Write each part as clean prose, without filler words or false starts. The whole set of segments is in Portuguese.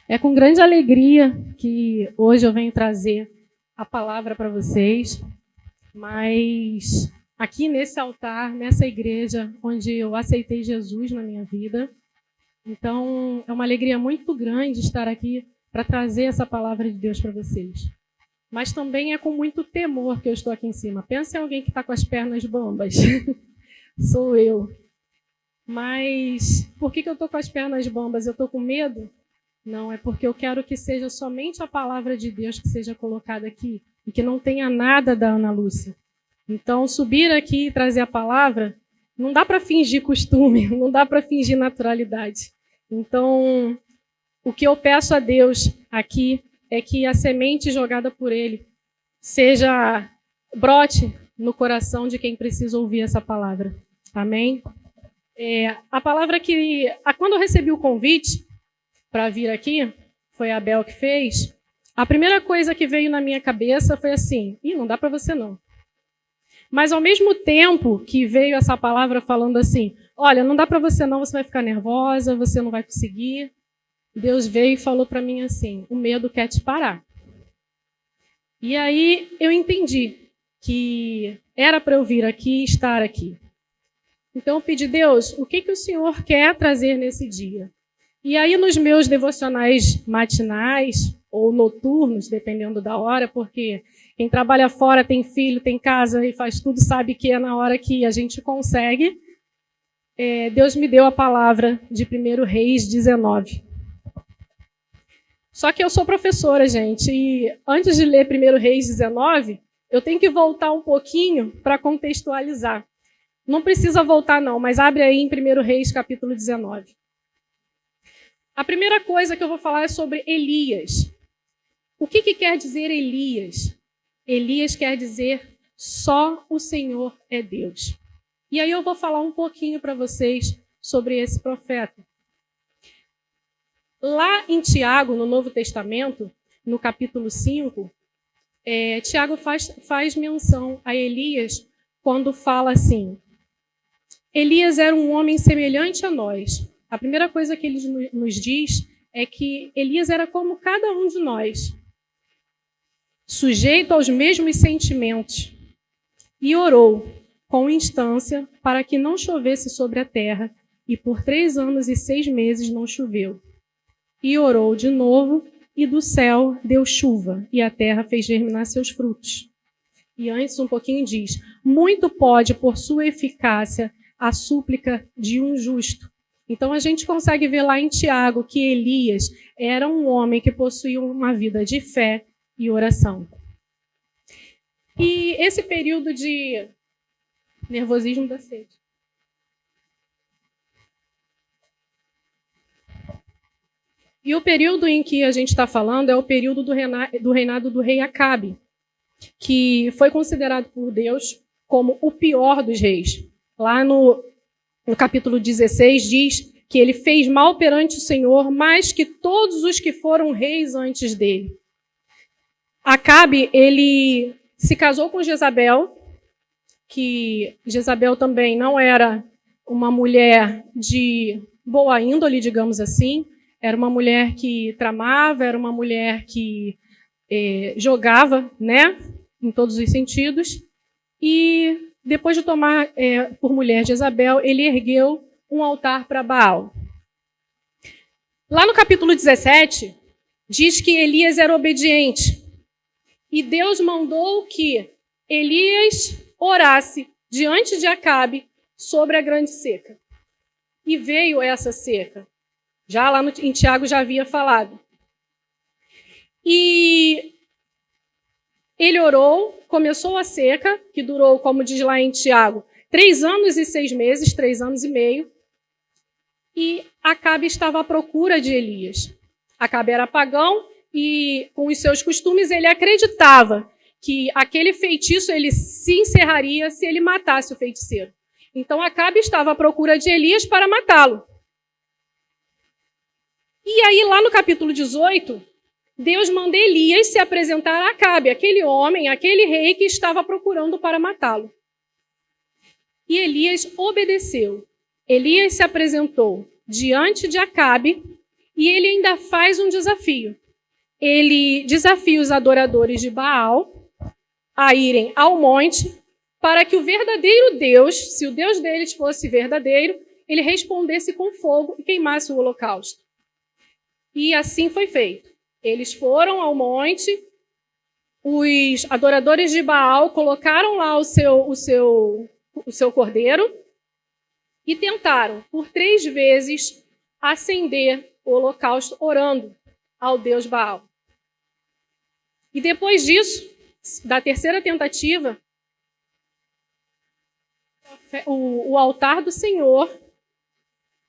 É com grande alegria que hoje eu venho trazer a palavra para vocês, mas aqui nesse altar, nessa igreja onde eu aceitei Jesus na minha vida, então é uma alegria muito grande estar aqui para trazer essa palavra de Deus para vocês. Mas também é com muito temor que eu estou aqui em cima. Pensa em alguém que está com as pernas bambas. Sou eu. Mas por que eu estou com as pernas bambas? Eu estou com medo? Não, é porque eu quero que seja somente a palavra de Deus que seja colocada aqui e que não tenha nada da Ana Lúcia. Então, subir aqui e trazer a palavra, não dá para fingir costume, não dá para fingir naturalidade. Então, o que eu peço a Deus aqui é que a semente jogada por Ele brote no coração de quem precisa ouvir essa palavra. Amém? A palavra quando eu recebi o convite para vir aqui, foi a Bel que fez, a primeira coisa que veio na minha cabeça foi assim, não dá para você não. Mas ao mesmo tempo que veio essa palavra falando assim, olha, não dá para você não, você vai ficar nervosa, você não vai conseguir, Deus veio e falou para mim assim, o medo quer te parar. E aí eu entendi que era para eu vir aqui e estar aqui. Então eu pedi, Deus, o que o Senhor quer trazer nesse dia? E aí nos meus devocionais matinais ou noturnos, dependendo da hora, porque quem trabalha fora, tem filho, tem casa e faz tudo, sabe que é na hora que a gente consegue. Deus me deu a palavra de 1 Reis 19. Só que eu sou professora, gente, e antes de ler 1 Reis 19, eu tenho que voltar um pouquinho para contextualizar. Não precisa voltar não, mas abre aí em 1 Reis capítulo 19. A primeira coisa que eu vou falar é sobre Elias. O que quer dizer Elias? Elias quer dizer só o Senhor é Deus. E aí eu vou falar um pouquinho para vocês sobre esse profeta. Lá em Tiago, no Novo Testamento, no capítulo 5, Tiago faz menção a Elias quando fala assim, Elias era um homem semelhante a nós. A primeira coisa que ele nos diz é que Elias era como cada um de nós, sujeito aos mesmos sentimentos, e orou com instância para que não chovesse sobre a terra, e por 3 anos e 6 meses não choveu. E orou de novo, e do céu deu chuva, e a terra fez germinar seus frutos. E antes um pouquinho diz, muito pode, por sua eficácia, a súplica de um justo. Então a gente consegue ver lá em Tiago que Elias era um homem que possuía uma vida de fé e oração. E esse período de nervosismo da sede. E o período em que a gente está falando é o período do reinado do rei Acabe, que foi considerado por Deus como o pior dos reis. Lá no capítulo 16 diz que ele fez mal perante o Senhor mais que todos os que foram reis antes dele. Acabe, ele se casou com Jezabel, que Jezabel também não era uma mulher de boa índole, digamos assim. Era uma mulher que tramava, era uma mulher que jogava, né, em todos os sentidos. E depois de tomar por mulher Jezabel, ele ergueu um altar para Baal. Lá no capítulo 17, diz que Elias era obediente. E Deus mandou que Elias orasse diante de Acabe sobre a grande seca. E veio essa seca. Já lá em Tiago já havia falado. E ele orou, começou a seca, que durou, como diz lá em Tiago, 3 anos e 6 meses, 3 anos e meio. E Acabe estava à procura de Elias. Acabe era pagão e, com os seus costumes, ele acreditava que aquele feitiço ele se encerraria se ele matasse o feiticeiro. Então Acabe estava à procura de Elias para matá-lo. E aí, lá no capítulo 18, Deus manda Elias se apresentar a Acabe, aquele homem, aquele rei que estava procurando para matá-lo. E Elias obedeceu. Elias se apresentou diante de Acabe E ele ainda faz um desafio. Ele desafia os adoradores de Baal a irem ao monte para que o verdadeiro Deus, se o Deus deles fosse verdadeiro, ele respondesse com fogo e queimasse o holocausto. E assim foi feito. Eles foram ao monte, os adoradores de Baal colocaram lá o seu cordeiro e tentaram, por 3 vezes, acender o holocausto orando ao Deus Baal. E depois disso, da terceira tentativa, o altar do Senhor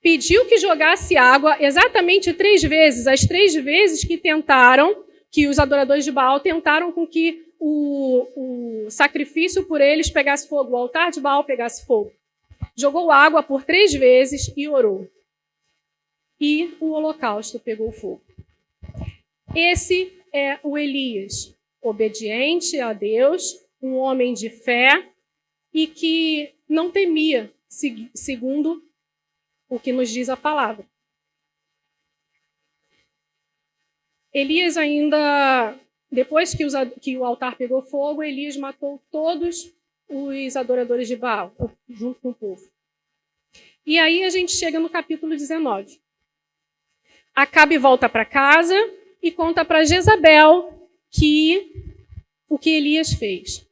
pediu que jogasse água exatamente 3 vezes, as 3 vezes que tentaram, que os adoradores de Baal tentaram com que o sacrifício por eles pegasse fogo, o altar de Baal pegasse fogo. Jogou água por 3 vezes e orou. E o holocausto pegou fogo. Esse é o Elias, obediente a Deus, um homem de fé e que não temia, segundo o que nos diz a palavra. Elias ainda, depois que o altar pegou fogo, Elias matou todos os adoradores de Baal, junto com o povo. E aí a gente chega no capítulo 19. Acabe volta para casa e conta para Jezabel o que Elias fez.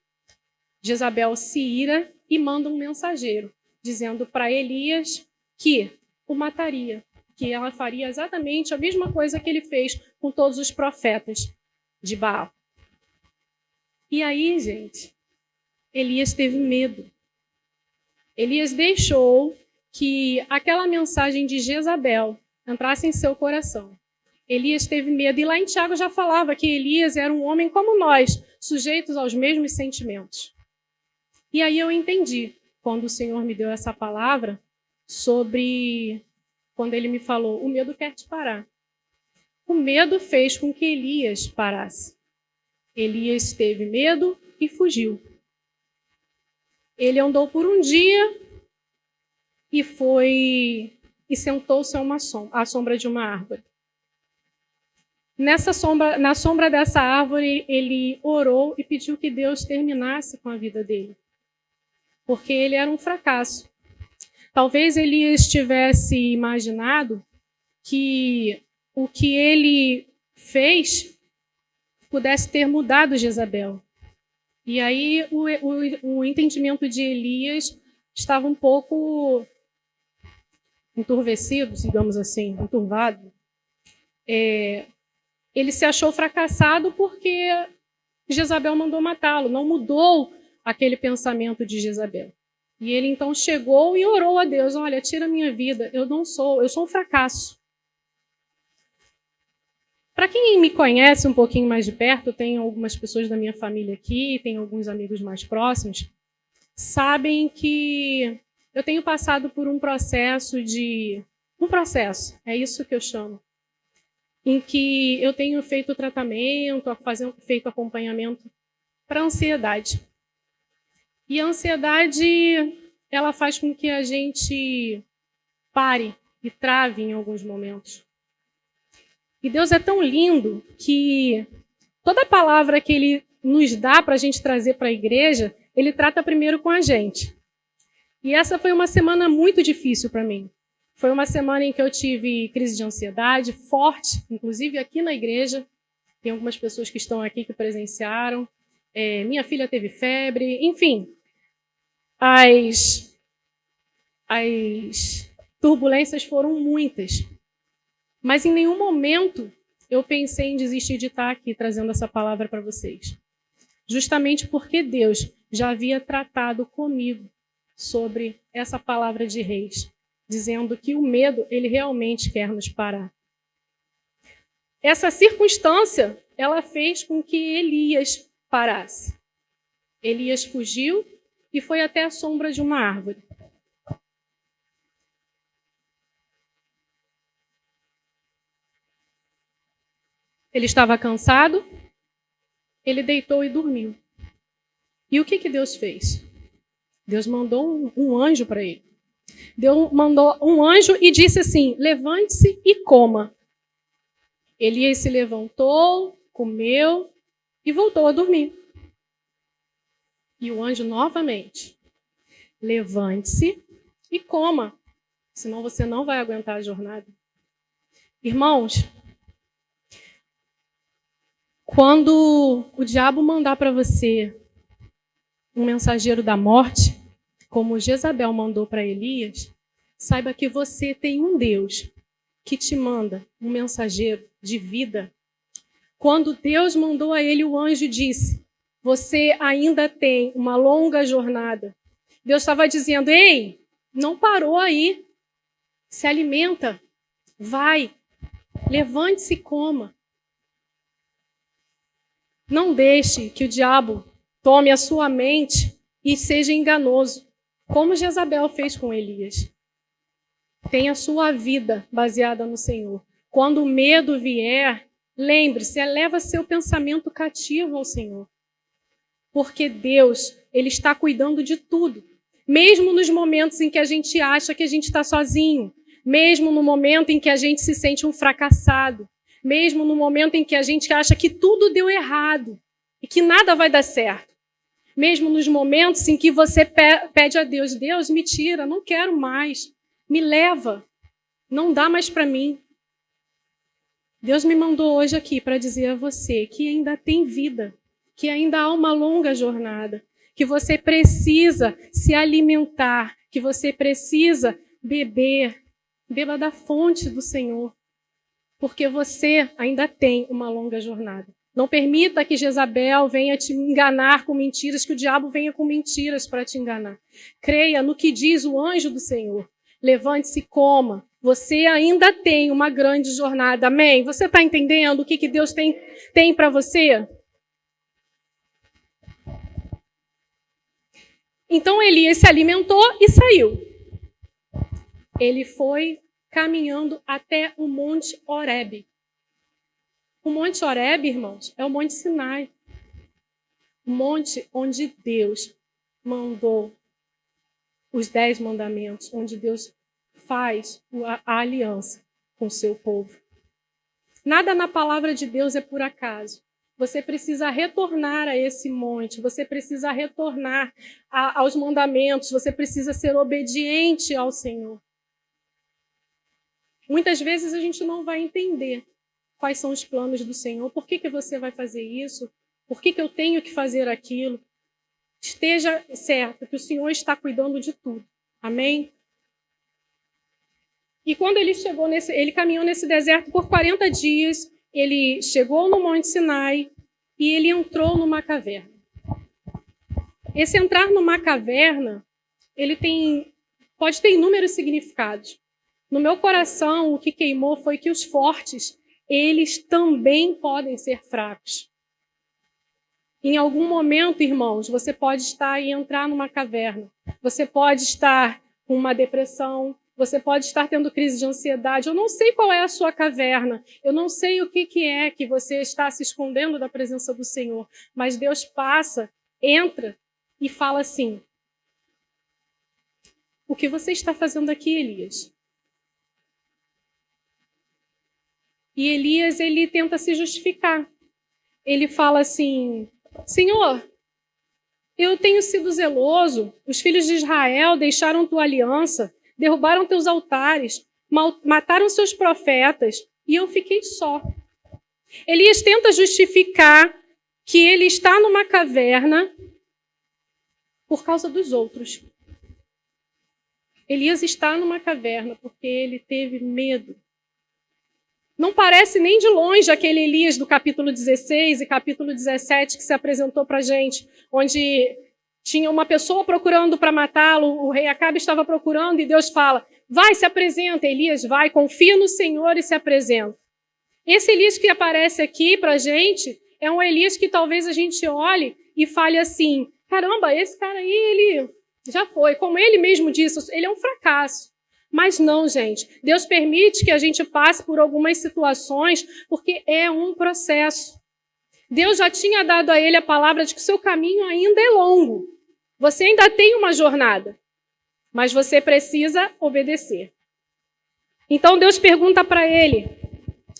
Jezabel se ira e manda um mensageiro, dizendo para Elias que o mataria, que ela faria exatamente a mesma coisa que ele fez com todos os profetas de Baal. E aí, gente, Elias teve medo. Elias deixou que aquela mensagem de Jezabel entrasse em seu coração. Elias teve medo. E lá em Tiago já falava que Elias era um homem como nós, sujeitos aos mesmos sentimentos. E aí eu entendi, quando o Senhor me deu essa palavra, quando ele me falou, o medo quer te parar. O medo fez com que Elias parasse. Elias teve medo e fugiu. Ele andou por um dia e sentou-se à sombra de uma árvore. Na sombra dessa árvore, ele orou e pediu que Deus terminasse com a vida dele, porque ele era um fracasso. Talvez Elias tivesse imaginado que o que ele fez pudesse ter mudado Jezabel. E aí o entendimento de Elias estava um pouco enturvecido, digamos assim, enturvado. Ele se achou fracassado porque Jezabel mandou matá-lo, não mudou aquele pensamento de Jezabel. E ele então chegou e orou a Deus, olha, tira a minha vida, eu sou um fracasso. Para quem me conhece um pouquinho mais de perto, tem algumas pessoas da minha família aqui, tem alguns amigos mais próximos, sabem que eu tenho passado por um processo, é isso que eu chamo, em que eu tenho feito tratamento, feito acompanhamento para ansiedade. E a ansiedade, ela faz com que a gente pare e trave em alguns momentos. E Deus é tão lindo que toda palavra que Ele nos dá para a gente trazer para a igreja, Ele trata primeiro com a gente. E essa foi uma semana muito difícil para mim. Foi uma semana em que eu tive crise de ansiedade forte, inclusive aqui na igreja. Tem algumas pessoas que estão aqui que presenciaram. Minha filha teve febre, enfim. As turbulências foram muitas. Mas em nenhum momento eu pensei em desistir de estar aqui trazendo essa palavra para vocês. Justamente porque Deus já havia tratado comigo sobre essa palavra de Reis, dizendo que o medo, ele realmente quer nos parar. Essa circunstância, ela fez com que Elias parasse. Elias fugiu e foi até a sombra de uma árvore. Ele estava cansado, ele deitou e dormiu. E o que Deus fez? Deus mandou um anjo para ele. Deus mandou um anjo e disse assim, levante-se e coma. Elias se levantou, comeu e voltou a dormir. E o anjo novamente: levante-se e coma, senão você não vai aguentar a jornada. Irmãos, quando o diabo mandar para você um mensageiro da morte, como Jezabel mandou para Elias, saiba que você tem um Deus que te manda um mensageiro de vida. Quando Deus mandou a ele, o anjo disse: você ainda tem uma longa jornada. Deus estava dizendo: ei, não parou aí. Se alimenta. Vai. Levante-se e coma. Não deixe que o diabo tome a sua mente e seja enganoso, como Jezabel fez com Elias. Tenha a sua vida baseada no Senhor. Quando o medo vier, lembre-se, eleva seu pensamento cativo ao Senhor. Porque Deus, Ele está cuidando de tudo. Mesmo nos momentos em que a gente acha que a gente está sozinho. Mesmo no momento em que a gente se sente um fracassado. Mesmo no momento em que a gente acha que tudo deu errado. E que nada vai dar certo. Mesmo nos momentos em que você pede a Deus: Deus, me tira, não quero mais. Me leva. Não dá mais para mim. Deus me mandou hoje aqui para dizer a você que ainda tem vida. Que ainda há uma longa jornada, que você precisa se alimentar, que você precisa beber, beba da fonte do Senhor, porque você ainda tem uma longa jornada. Não permita que Jezabel venha te enganar com mentiras, que o diabo venha com mentiras para te enganar. Creia no que diz o anjo do Senhor. Levante-se e coma. Você ainda tem uma grande jornada. Amém? Você está entendendo o que Deus tem para você? Então Elias se alimentou e saiu. Ele foi caminhando até o Monte Horebe. O Monte Horebe, irmãos, é o Monte Sinai. O monte onde Deus mandou os 10 mandamentos, onde Deus faz a aliança com o seu povo. Nada na palavra de Deus é por acaso. Você precisa retornar a esse monte, você precisa retornar aos mandamentos, você precisa ser obediente ao Senhor. Muitas vezes a gente não vai entender quais são os planos do Senhor, por que você vai fazer isso, por que eu tenho que fazer aquilo. Esteja certo que o Senhor está cuidando de tudo. Amém? E quando ele caminhou nesse deserto por 40 dias, ele chegou no Monte Sinai e ele entrou numa caverna. Esse entrar numa caverna, pode ter inúmeros significados. No meu coração, o que queimou foi que os fortes, eles também podem ser fracos. Em algum momento, irmãos, você pode estar e entrar numa caverna. Você pode estar com uma depressão. Você pode estar tendo crise de ansiedade. Eu não sei qual é a sua caverna. Eu não sei o que é que você está se escondendo da presença do Senhor. Mas Deus passa, entra e fala assim: o que você está fazendo aqui, Elias? E Elias, ele tenta se justificar. Ele fala assim: Senhor, eu tenho sido zeloso. Os filhos de Israel deixaram tua aliança, derrubaram teus altares, mataram seus profetas, e eu fiquei só. Elias tenta justificar que ele está numa caverna por causa dos outros. Elias está numa caverna porque ele teve medo. Não parece nem de longe aquele Elias do capítulo 16 e capítulo 17 que se apresentou para a gente, onde tinha uma pessoa procurando para matá-lo, o rei Acabe estava procurando e Deus fala: vai, se apresenta. Elias vai, confia no Senhor e se apresenta. Esse Elias que aparece aqui para a gente é um Elias que talvez a gente olhe e fale assim: caramba, esse cara aí, ele já foi. Como ele mesmo disse, ele é um fracasso. Mas não, gente. Deus permite que a gente passe por algumas situações porque é um processo. Deus já tinha dado a ele a palavra de que o seu caminho ainda é longo. Você ainda tem uma jornada, mas você precisa obedecer. Então Deus pergunta para ele: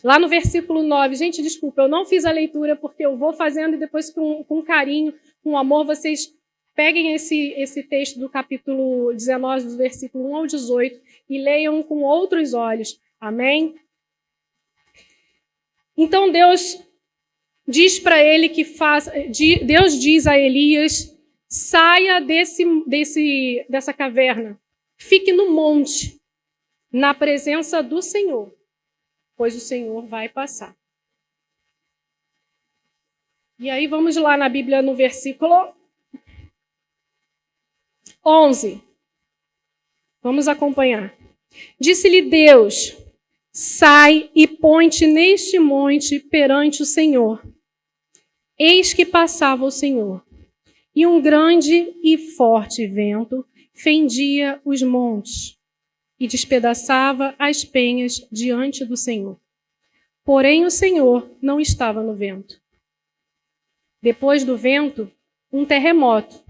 Lá no versículo 9, gente, desculpa, eu não fiz a leitura porque eu vou fazendo e depois com carinho, com amor, vocês peguem esse texto do capítulo 19, do versículo 1 ao 18 e leiam com outros olhos. Amém? Então Deus diz para ele Deus diz a Elias, saia dessa caverna, fique no monte, na presença do Senhor, pois o Senhor vai passar. E aí vamos lá na Bíblia no versículo 11. Vamos acompanhar. Disse-lhe Deus, sai e põe-te neste monte perante o Senhor. Eis que passava o Senhor, e um grande e forte vento fendia os montes e despedaçava as penhas diante do Senhor. Porém, o Senhor não estava no vento. Depois do vento, um terremoto,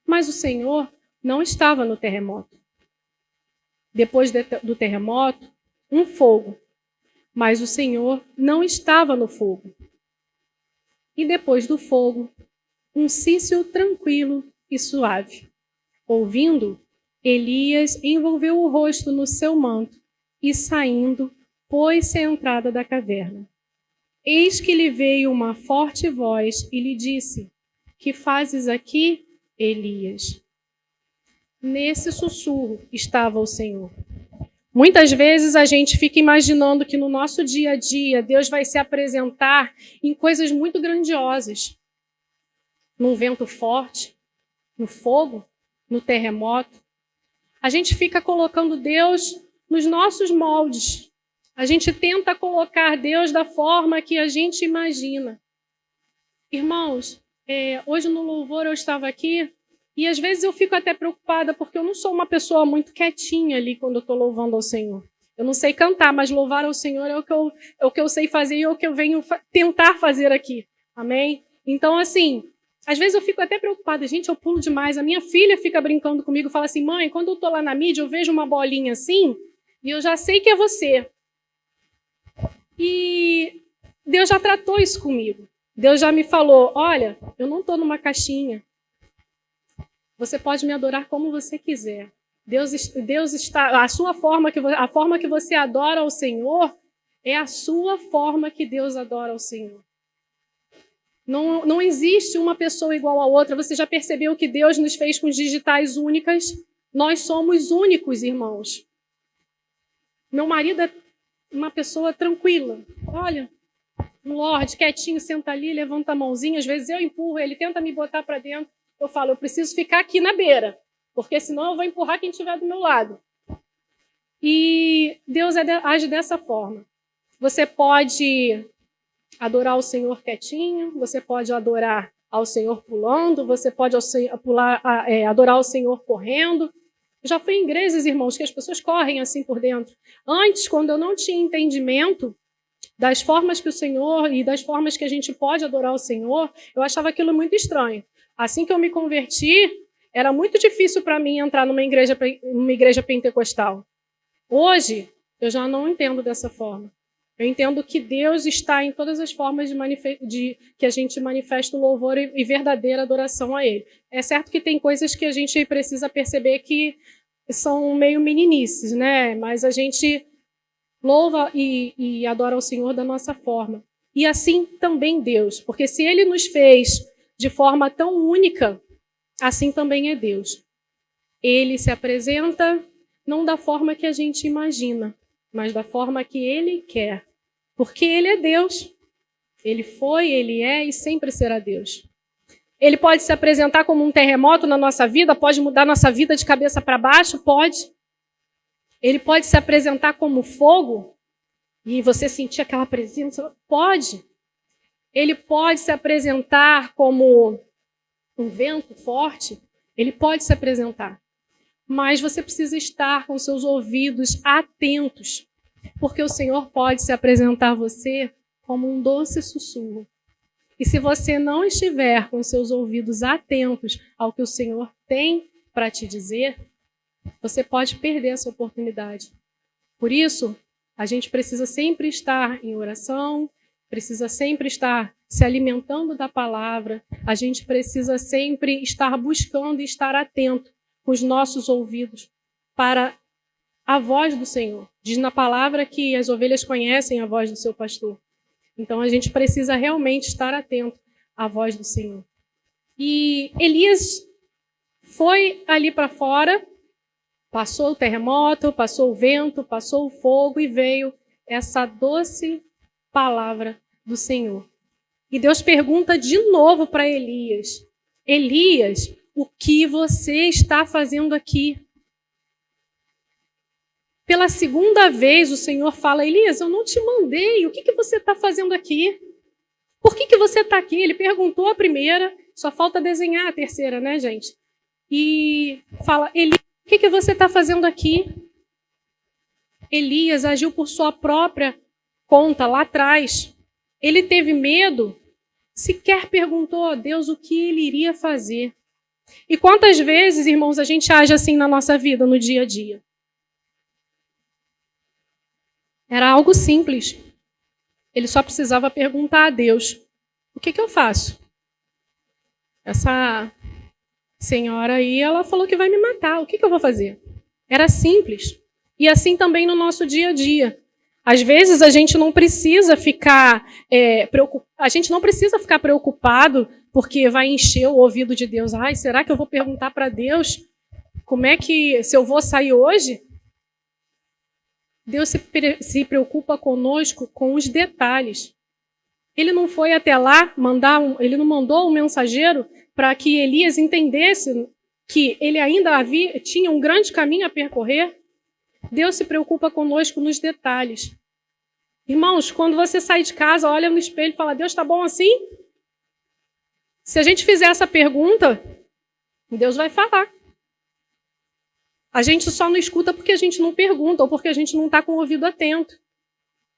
mas o Senhor não estava no terremoto. Depois do terremoto, um fogo, mas o Senhor não estava no fogo. E depois do fogo, um cício tranquilo e suave. Ouvindo, Elias envolveu o rosto no seu manto e, saindo, pôs-se à entrada da caverna. Eis que lhe veio uma forte voz e lhe disse, que fazes aqui, Elias? Nesse sussurro estava o Senhor. Muitas vezes a gente fica imaginando que no nosso dia a dia Deus vai se apresentar em coisas muito grandiosas. Num vento forte, no fogo, no terremoto. A gente fica colocando Deus nos nossos moldes. A gente tenta colocar Deus da forma que a gente imagina. Irmãos, hoje no louvor eu estava aqui e às vezes eu fico até preocupada porque eu não sou uma pessoa muito quietinha ali quando eu estou louvando ao Senhor. Eu não sei cantar, mas louvar ao Senhor é o que eu sei fazer e é o que eu venho tentar fazer aqui. Amém? Então, assim, às vezes eu fico até preocupada. Gente, eu pulo demais. A minha filha fica brincando comigo, fala assim, mãe, quando eu estou lá na mídia, eu vejo uma bolinha assim e eu já sei que é você. E Deus já tratou isso comigo. Deus já me falou, olha, eu não estou numa caixinha. Você pode me adorar como você quiser. Deus está, a forma que você adora ao Senhor é a sua forma que Deus adora ao Senhor. Não existe uma pessoa igual a outra. Você já percebeu que Deus nos fez com digitais únicas? Nós somos únicos, irmãos. Meu marido é uma pessoa tranquila. Olha, um lorde quietinho, senta ali, levanta a mãozinha. Às vezes eu empurro, ele tenta me botar para dentro. Eu falo, eu preciso ficar aqui na beira, porque senão eu vou empurrar quem estiver do meu lado. E Deus age dessa forma. Você pode adorar o Senhor quietinho, você pode adorar ao Senhor pulando, você pode adorar o Senhor correndo. Eu já fui em igrejas, irmãos, que as pessoas correm assim por dentro. Antes, quando eu não tinha entendimento das formas que o Senhor e das formas que a gente pode adorar o Senhor, eu achava aquilo muito estranho. Assim que eu me converti, era muito difícil para mim entrar numa igreja pentecostal. Hoje, eu já não entendo dessa forma. Eu entendo que Deus está em todas as formas que a gente manifesta o louvor e verdadeira adoração a Ele. É certo que tem coisas que a gente precisa perceber que são meio meninices, né? Mas a gente louva e adora o Senhor da nossa forma. E assim também Deus, porque se Ele nos fez de forma tão única, assim também é Deus. Ele se apresenta não da forma que a gente imagina, mas da forma que Ele quer. Porque Ele é Deus. Ele foi, Ele é e sempre será Deus. Ele pode se apresentar como um terremoto na nossa vida, pode mudar nossa vida de cabeça para baixo, pode. Ele pode se apresentar como fogo e você sentir aquela presença, pode. Ele pode se apresentar como um vento forte, ele pode se apresentar. Mas você precisa estar com seus ouvidos atentos, porque o Senhor pode se apresentar a você como um doce sussurro. E se você não estiver com seus ouvidos atentos ao que o Senhor tem para te dizer, você pode perder essa oportunidade. Por isso, A gente precisa sempre estar em oração, precisa sempre estar se alimentando da palavra, a gente precisa sempre estar buscando e estar atento com os nossos ouvidos para a voz do Senhor. Diz na palavra que as ovelhas conhecem a voz do seu pastor. Então a gente precisa realmente estar atento à voz do Senhor. E Elias foi ali para fora, passou o terremoto, passou o vento, passou o fogo e veio essa doce palavra do Senhor. E Deus pergunta de novo para Elias: Elias, o que você está fazendo aqui? Pela segunda vez o Senhor fala: Elias, eu não te mandei, o que você está fazendo aqui? Por que você está aqui? Ele perguntou a primeira, só falta desenhar a terceira, né, gente? E fala: Elias, o que você está fazendo aqui? Elias agiu por sua própria conta lá atrás. Ele teve medo, sequer perguntou a Deus o que ele iria fazer. E quantas vezes, irmãos, a gente age assim na nossa vida, no dia a dia? Era algo simples. Ele só precisava perguntar a Deus: o que eu faço? Essa senhora aí, ela falou que vai me matar. O que eu vou fazer? Era simples. E assim também no nosso dia a dia. Às vezes a gente não precisa ficar preocupado porque vai encher o ouvido de Deus. Ai, será que eu vou perguntar para Deus como é que, se eu vou sair hoje? Deus se preocupa conosco com os detalhes. Ele não foi até lá ele não mandou um mensageiro para que Elias entendesse que ele ainda tinha um grande caminho a percorrer. Deus se preocupa conosco nos detalhes. Irmãos, quando você sai de casa, olha no espelho e fala: Deus, está bom assim? Se a gente fizer essa pergunta, Deus vai falar. A gente só não escuta porque a gente não pergunta ou porque a gente não está com o ouvido atento.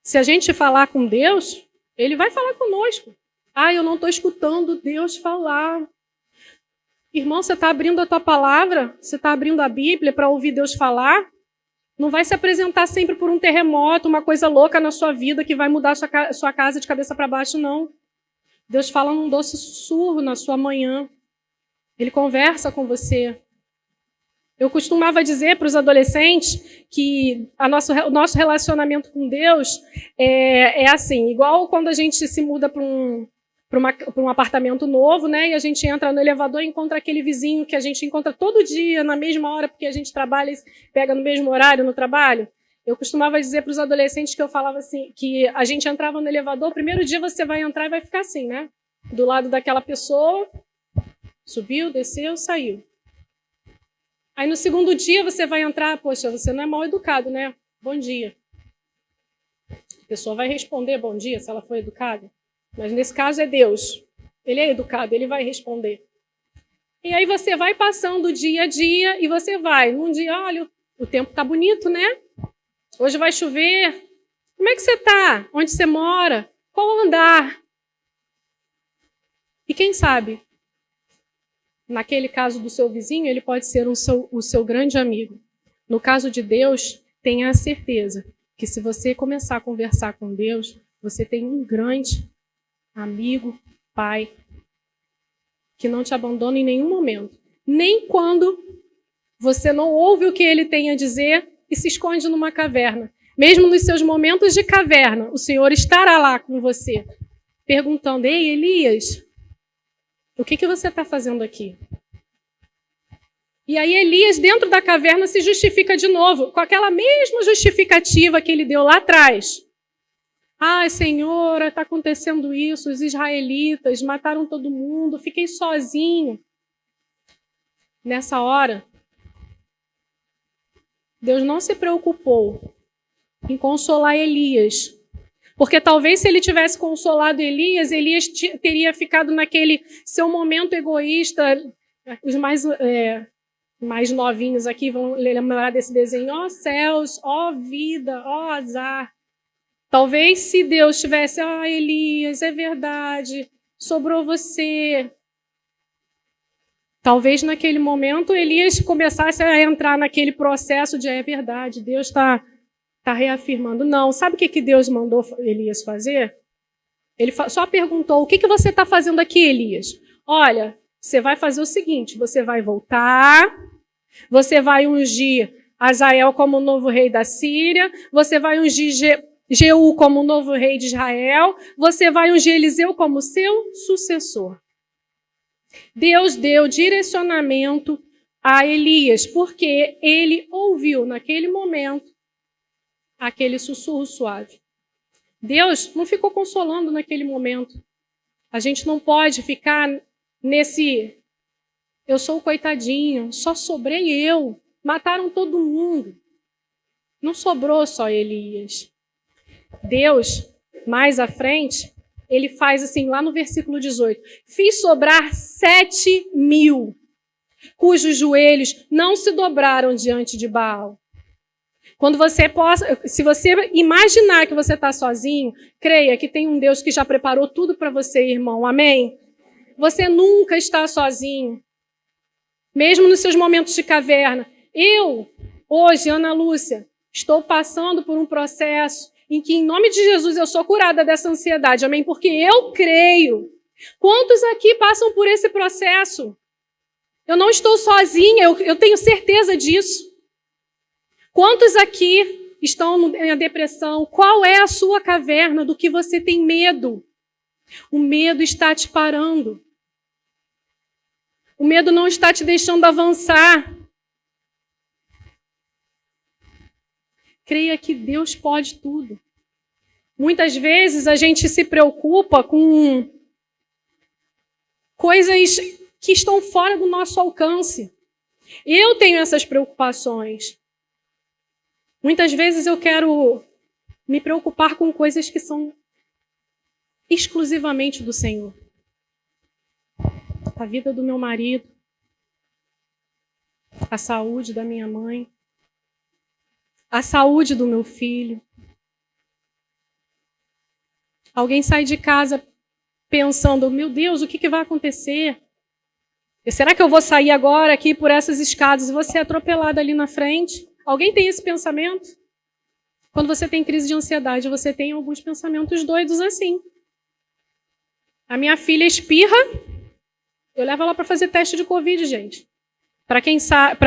Se a gente falar com Deus, Ele vai falar conosco. Ah, eu não estou escutando Deus falar. Irmão, você está abrindo a tua palavra? Você está abrindo a Bíblia para ouvir Deus falar? Não vai se apresentar sempre por um terremoto, uma coisa louca na sua vida que vai mudar a sua casa de cabeça para baixo, não. Deus fala num doce sussurro na sua manhã. Ele conversa com você. Eu costumava dizer para os adolescentes que o nosso relacionamento com Deus é assim, igual quando a gente se muda para um apartamento novo, né? E a gente entra no elevador e encontra aquele vizinho que a gente encontra todo dia, na mesma hora, porque a gente trabalha e pega no mesmo horário no trabalho. Eu costumava dizer para os adolescentes que eu falava assim, que a gente entrava no elevador, o primeiro dia você vai entrar e vai ficar assim, né? Do lado daquela pessoa, subiu, desceu, saiu. Aí no segundo dia você vai entrar, poxa, você não é mal educado, né? Bom dia. A pessoa vai responder bom dia se ela for educada. Mas nesse caso é Deus. Ele é educado, ele vai responder. E aí você vai passando dia a dia e você vai. Num dia, olha, o tempo está bonito, né? Hoje vai chover. Como é que você está? Onde você mora? Qual andar? E quem sabe, naquele caso do seu vizinho, ele pode ser o seu grande amigo. No caso de Deus, tenha a certeza que se você começar a conversar com Deus, você tem um grande amigo, pai, que não te abandona em nenhum momento. Nem quando você não ouve o que ele tem a dizer e se esconde numa caverna. Mesmo nos seus momentos de caverna, o Senhor estará lá com você, perguntando: ei, Elias, o que você está fazendo aqui? E aí Elias, dentro da caverna, se justifica de novo, com aquela mesma justificativa que ele deu lá atrás. Ai, Senhor, está acontecendo isso, os israelitas mataram todo mundo, fiquei sozinho. Nessa hora, Deus não se preocupou em consolar Elias. Porque talvez se ele tivesse consolado Elias, Elias teria ficado naquele seu momento egoísta. Os mais novinhos aqui vão lembrar desse desenho. Ó céus, ó vida, ó azar. Talvez se Deus tivesse, Elias, é verdade, sobrou você. Talvez naquele momento Elias começasse a entrar naquele processo de, é verdade, Deus está Está reafirmando. Não, sabe o que Deus mandou Elias fazer? Ele só perguntou, o que você está fazendo aqui, Elias? Olha, você vai fazer o seguinte, você vai voltar, você vai ungir Azael como novo rei da Síria, você vai ungir Jeú como novo rei de Israel, você vai ungir Eliseu como seu sucessor. Deus deu direcionamento a Elias, porque ele ouviu naquele momento aquele sussurro suave. Deus não ficou consolando naquele momento. A gente não pode ficar nesse, eu sou o coitadinho, só sobrei eu, mataram todo mundo. Não sobrou só Elias. Deus, mais à frente, ele faz assim, lá no versículo 18, fiz sobrar 7.000, cujos joelhos não se dobraram diante de Baal. Quando se você imaginar que você está sozinho, creia que tem um Deus que já preparou tudo para você, irmão. Amém? Você nunca está sozinho. Mesmo nos seus momentos de caverna. Eu, hoje, Ana Lúcia, estou passando por um processo em que, em nome de Jesus, eu sou curada dessa ansiedade. Amém? Porque eu creio. Quantos aqui passam por esse processo? Eu não estou sozinha, eu tenho certeza disso. Quantos aqui estão na depressão? Qual é a sua caverna do que você tem medo? O medo está te parando. O medo não está te deixando avançar. Creia que Deus pode tudo. Muitas vezes a gente se preocupa com coisas que estão fora do nosso alcance. Eu tenho essas preocupações. Muitas vezes eu quero me preocupar com coisas que são exclusivamente do Senhor. A vida do meu marido, a saúde da minha mãe, a saúde do meu filho. Alguém sai de casa pensando, meu Deus, o que vai acontecer? Será que eu vou sair agora aqui por essas escadas e vou ser atropelada ali na frente? Alguém tem esse pensamento? Quando você tem crise de ansiedade, você tem alguns pensamentos doidos assim. A minha filha espirra, eu levo ela para fazer teste de Covid, gente. Para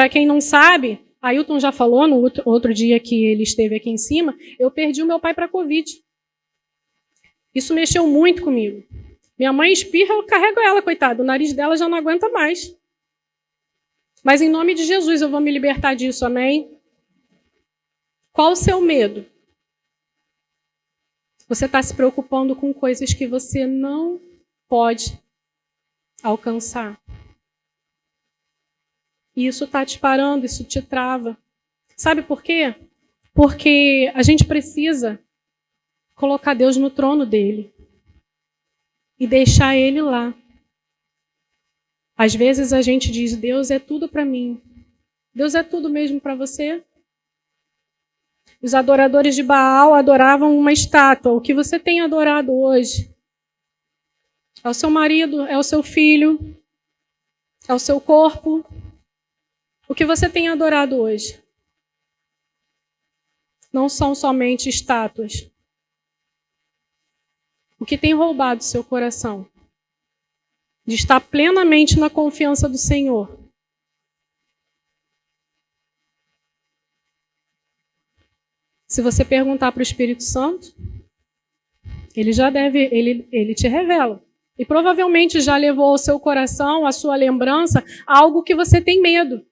quem não sabe, Ailton já falou no outro dia que ele esteve aqui em cima, eu perdi o meu pai para Covid. Isso mexeu muito comigo. Minha mãe espirra, eu carrego ela, coitada. O nariz dela já não aguenta mais. Mas em nome de Jesus eu vou me libertar disso, amém? Qual o seu medo? Você está se preocupando com coisas que você não pode alcançar. E isso está te parando, isso te trava. Sabe por quê? Porque a gente precisa colocar Deus no trono dele e deixar ele lá. Às vezes a gente diz, Deus é tudo para mim. Deus é tudo mesmo para você? Os adoradores de Baal adoravam uma estátua. O que você tem adorado hoje? É o seu marido? É o seu filho? É o seu corpo? O que você tem adorado hoje? Não são somente estátuas. O que tem roubado seu coração? De estar plenamente na confiança do Senhor. Se você perguntar para o Espírito Santo, ele te revela. E provavelmente já levou ao seu coração, à sua lembrança, algo que você tem medo.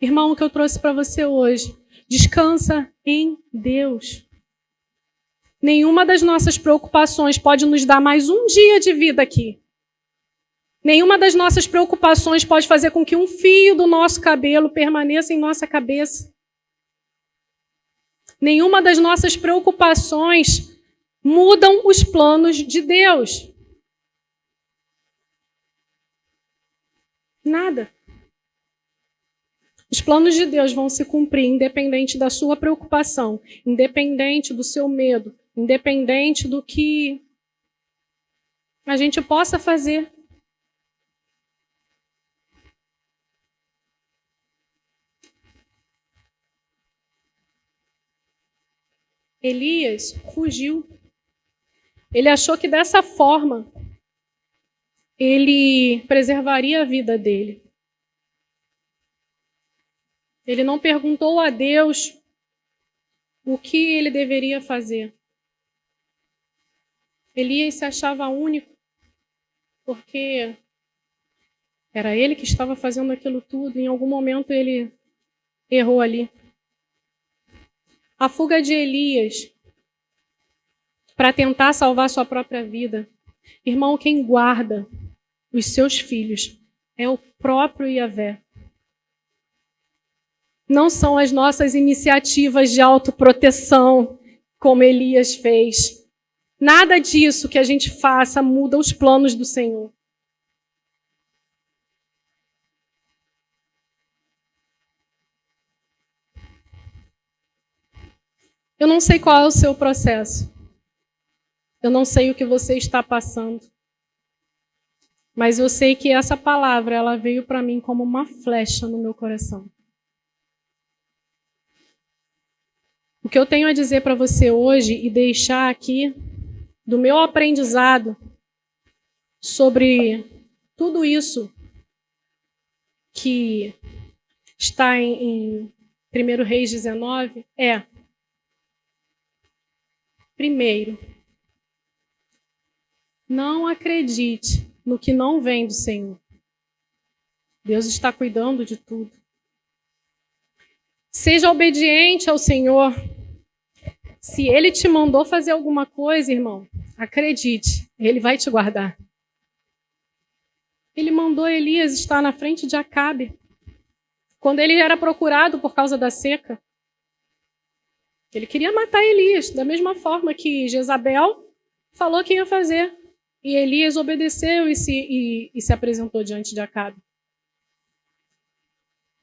Irmão, o que eu trouxe para você hoje, descansa em Deus. Nenhuma das nossas preocupações pode nos dar mais um dia de vida aqui. Nenhuma das nossas preocupações pode fazer com que um fio do nosso cabelo permaneça em nossa cabeça. Nenhuma das nossas preocupações mudam os planos de Deus. Nada. Os planos de Deus vão se cumprir independente da sua preocupação, independente do seu medo, independente do que a gente possa fazer. Elias fugiu. Ele achou que dessa forma ele preservaria a vida dele. Ele não perguntou a Deus o que ele deveria fazer. Elias se achava único, porque era ele que estava fazendo aquilo tudo. Em algum momento ele errou ali. A fuga de Elias para tentar salvar sua própria vida. Irmão, quem guarda os seus filhos é o próprio Yahvé. Não são as nossas iniciativas de autoproteção, como Elias fez. Nada disso que a gente faça muda os planos do Senhor. Eu não sei qual é o seu processo. Eu não sei o que você está passando. Mas eu sei que essa palavra, ela veio para mim como uma flecha no meu coração. O que eu tenho a dizer para você hoje e deixar aqui do meu aprendizado sobre tudo isso que está em 1 Reis 19 é: primeiro, não acredite no que não vem do Senhor. Deus está cuidando de tudo. Seja obediente ao Senhor. Se Ele te mandou fazer alguma coisa, irmão, acredite, Ele vai te guardar. Ele mandou Elias estar na frente de Acabe, quando ele era procurado por causa da seca. Ele queria matar Elias, da mesma forma que Jezabel falou que ia fazer. E Elias obedeceu e se apresentou diante de Acabe.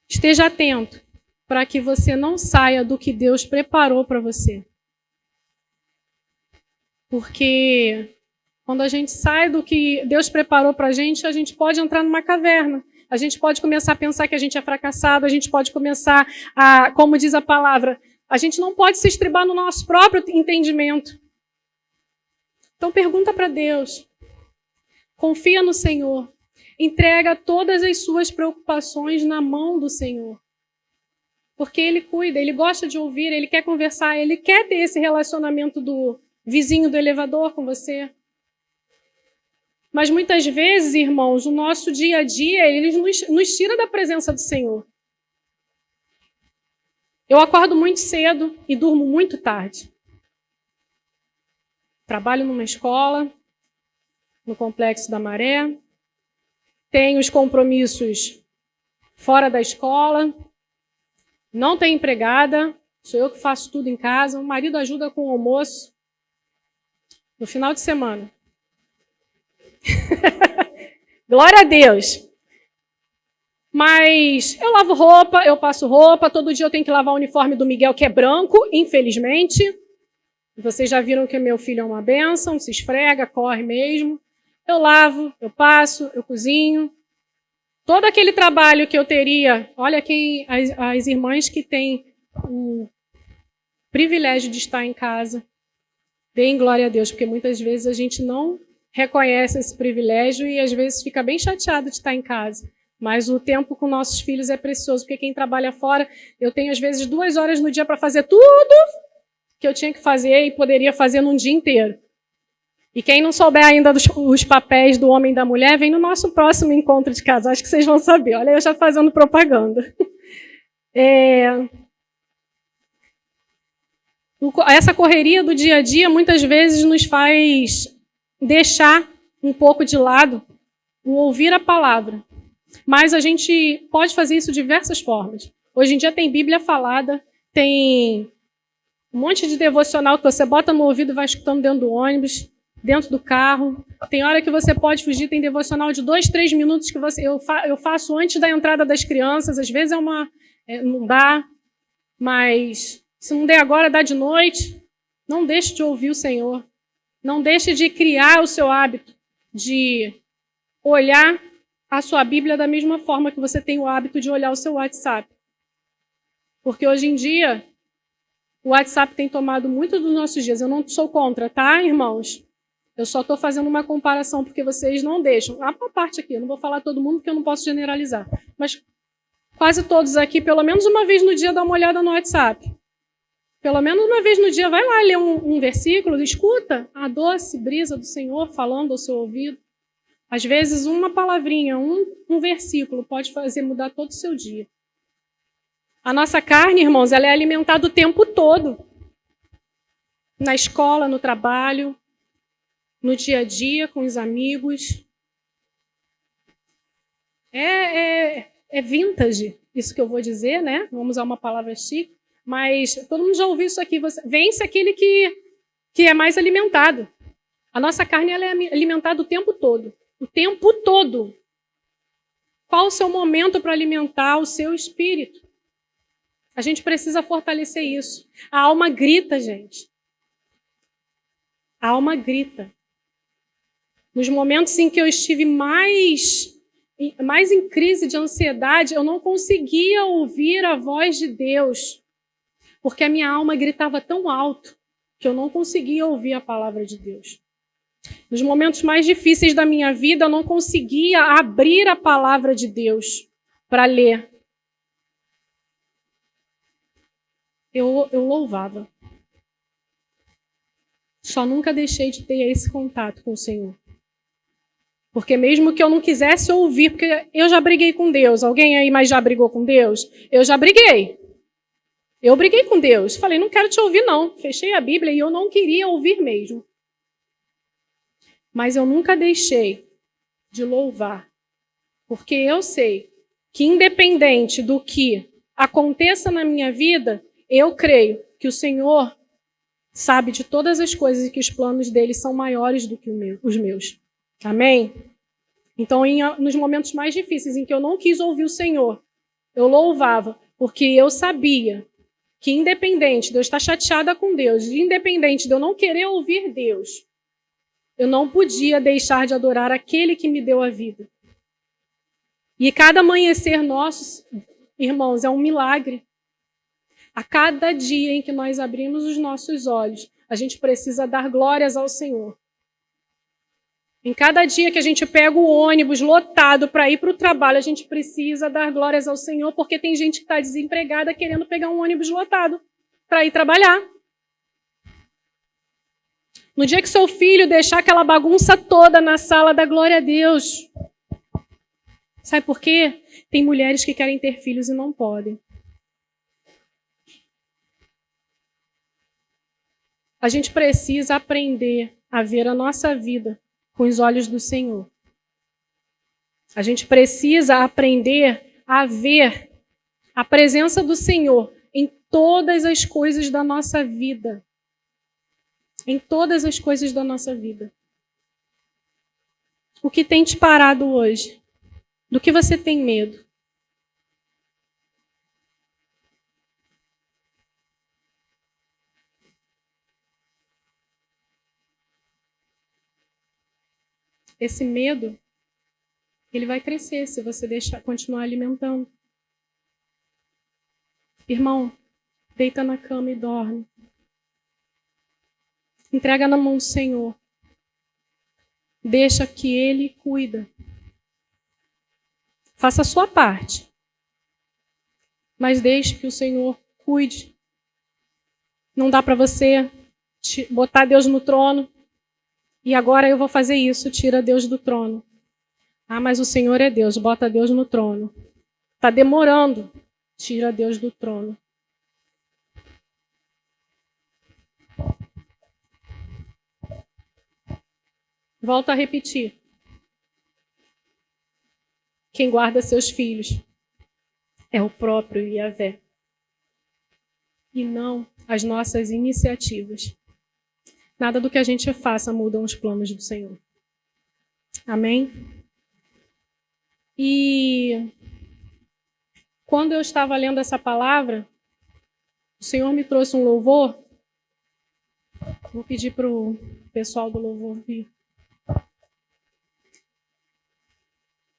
Esteja atento para que você não saia do que Deus preparou para você. Porque quando a gente sai do que Deus preparou para a gente pode entrar numa caverna. A gente pode começar a pensar que a gente é fracassado, a gente pode começar a, como diz a palavra, a gente não pode se estribar no nosso próprio entendimento. Então pergunta para Deus. Confia no Senhor. Entrega todas as suas preocupações na mão do Senhor. Porque Ele cuida, Ele gosta de ouvir, Ele quer conversar, Ele quer ter esse relacionamento do vizinho do elevador com você. Mas muitas vezes, irmãos, o nosso dia a dia, ele nos tira da presença do Senhor. Eu acordo muito cedo e durmo muito tarde. Trabalho numa escola, no Complexo da Maré. Tenho os compromissos fora da escola. Não tenho empregada. Sou eu que faço tudo em casa. O marido ajuda com o almoço. No final de semana. Glória a Deus. Mas eu lavo roupa, eu passo roupa. Todo dia eu tenho que lavar o uniforme do Miguel, que é branco, infelizmente. Vocês já viram que meu filho é uma bênção, se esfrega, corre mesmo. Eu lavo, eu passo, eu cozinho. Todo aquele trabalho que eu teria... Olha as irmãs que têm o privilégio de estar em casa. Deem glória a Deus, porque muitas vezes a gente não reconhece esse privilégio e às vezes fica bem chateado de estar em casa. Mas o tempo com nossos filhos é precioso, porque quem trabalha fora, eu tenho às vezes 2 horas no dia para fazer tudo que eu tinha que fazer e poderia fazer num dia inteiro. E quem não souber ainda os papéis do homem e da mulher, vem no nosso próximo encontro de casais que vocês vão saber. Olha, eu já fazendo propaganda. Essa correria do dia a dia muitas vezes nos faz deixar um pouco de lado o ouvir a palavra. Mas a gente pode fazer isso de diversas formas. Hoje em dia tem Bíblia falada, tem um monte de devocional que você bota no ouvido e vai escutando dentro do ônibus, dentro do carro. Tem hora que você pode fugir, tem devocional de 2, 3 minutos que eu faço antes da entrada das crianças. Às vezes não dá, mas se não der agora, dá de noite. Não deixe de ouvir o Senhor. Não deixe de criar o seu hábito de olhar a sua Bíblia da mesma forma que você tem o hábito de olhar o seu WhatsApp. Porque hoje em dia, O WhatsApp tem tomado muito dos nossos dias. Eu não sou contra, tá, irmãos? Eu só estou fazendo uma comparação porque vocês não deixam. Há uma parte aqui, eu não vou falar todo mundo porque eu não posso generalizar. Mas quase todos aqui, pelo menos uma vez no dia, dá uma olhada no WhatsApp. Pelo menos uma vez no dia, vai lá ler um versículo, escuta a doce brisa do Senhor falando ao seu ouvido. Às vezes, uma palavrinha, um versículo pode fazer mudar todo o seu dia. A nossa carne, irmãos, ela é alimentada o tempo todo. Na escola, no trabalho, no dia a dia, com os amigos. É vintage, isso que eu vou dizer, né? Vamos usar uma palavra chique. Mas todo mundo já ouviu isso aqui. Vence aquele que é mais alimentado. A nossa carne ela é alimentada o tempo todo. O tempo todo. Qual o seu momento para alimentar o seu espírito? A gente precisa fortalecer isso. A alma grita, gente. A alma grita. Nos momentos em que eu estive mais em crise de ansiedade, eu não conseguia ouvir a voz de Deus. Porque a minha alma gritava tão alto que eu não conseguia ouvir a palavra de Deus. Nos momentos mais difíceis da minha vida, eu não conseguia abrir a palavra de Deus para ler. Eu louvava. Só nunca deixei de ter esse contato com o Senhor. Porque mesmo que eu não quisesse ouvir, porque eu já briguei com Deus. Alguém aí mais já brigou com Deus? Eu já briguei. Eu briguei com Deus. Falei, não quero te ouvir não. Fechei a Bíblia e eu não queria ouvir mesmo. Mas eu nunca deixei de louvar. Porque eu sei que independente do que aconteça na minha vida, eu creio que o Senhor sabe de todas as coisas e que os planos dele são maiores do que os meus. Amém? Então, nos momentos mais difíceis em que eu não quis ouvir o Senhor, eu louvava, porque eu sabia que independente de eu estar chateada com Deus, independente de eu não querer ouvir Deus, eu não podia deixar de adorar aquele que me deu a vida. E cada amanhecer nosso, irmãos, é um milagre. A cada dia em que nós abrimos os nossos olhos, a gente precisa dar glórias ao Senhor. Em cada dia que a gente pega o ônibus lotado para ir para o trabalho, a gente precisa dar glórias ao Senhor, porque tem gente que está desempregada querendo pegar um ônibus lotado para ir trabalhar. No dia que seu filho deixar aquela bagunça toda na sala, dá glória a Deus. Sabe por quê? Tem mulheres que querem ter filhos e não podem. A gente precisa aprender a ver a nossa vida com os olhos do Senhor. A gente precisa aprender a ver a presença do Senhor em todas as coisas da nossa vida. Em todas as coisas da nossa vida. O que tem te parado hoje? Do que você tem medo? Esse medo, ele vai crescer se você continuar alimentando. Irmão, deita na cama e dorme. Entrega na mão do Senhor. Deixa que Ele cuida. Faça a sua parte. Mas deixe que o Senhor cuide. Não dá para você botar Deus no trono. E agora eu vou fazer isso, tira Deus do trono. Ah, mas o Senhor é Deus, bota Deus no trono. Está demorando, tira Deus do trono. Volto a repetir. Quem guarda seus filhos é o próprio Yahvé. E não as nossas iniciativas. Nada do que a gente faça mudam os planos do Senhor. Amém? E quando eu estava lendo essa palavra, o Senhor me trouxe um louvor. Vou pedir para o pessoal do louvor vir.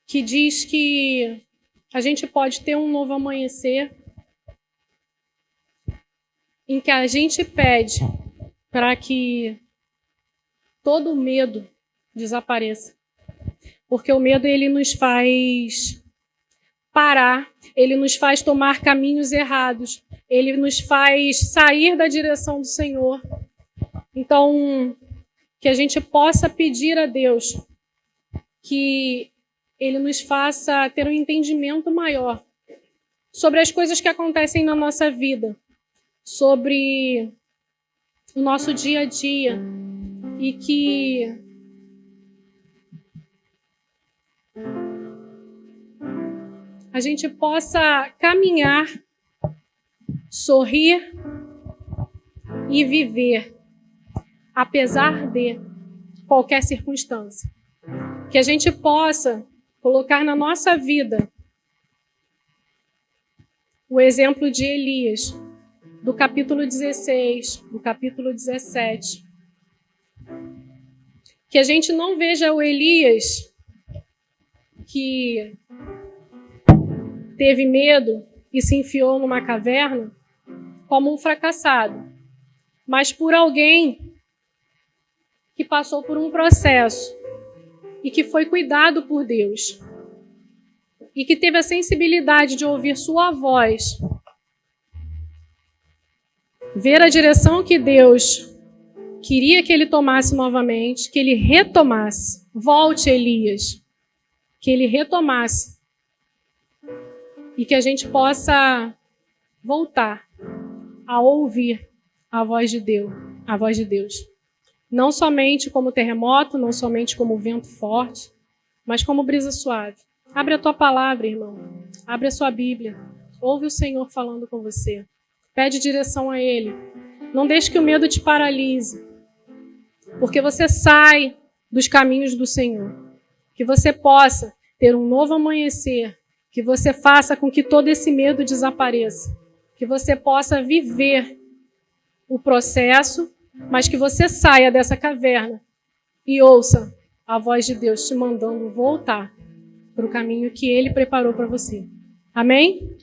Que diz que a gente pode ter um novo amanhecer em que a gente pede para que todo medo desapareça. Porque o medo, ele nos faz parar, ele nos faz tomar caminhos errados, ele nos faz sair da direção do Senhor. Então, que a gente possa pedir a Deus que Ele nos faça ter um entendimento maior sobre as coisas que acontecem na nossa vida, sobre o nosso dia a dia, e que a gente possa caminhar, sorrir e viver, apesar de qualquer circunstância. Que a gente possa colocar na nossa vida o exemplo de Elias, do capítulo 16, do capítulo 17. Que a gente não veja o Elias que teve medo e se enfiou numa caverna como um fracassado, mas por alguém que passou por um processo e que foi cuidado por Deus e que teve a sensibilidade de ouvir sua voz, ver a direção que Deus queria que ele tomasse novamente, que ele retomasse. Volte, Elias, que ele retomasse e que a gente possa voltar a ouvir a voz de Deus. Não somente como terremoto, não somente como vento forte, mas como brisa suave. Abre a tua palavra, irmão. Abre a sua Bíblia. Ouve o Senhor falando com você. Pede direção a Ele. Não deixe que o medo te paralise. Porque você sai dos caminhos do Senhor. Que você possa ter um novo amanhecer. Que você faça com que todo esse medo desapareça. Que você possa viver o processo, mas que você saia dessa caverna e ouça a voz de Deus te mandando voltar para o caminho que Ele preparou para você. Amém?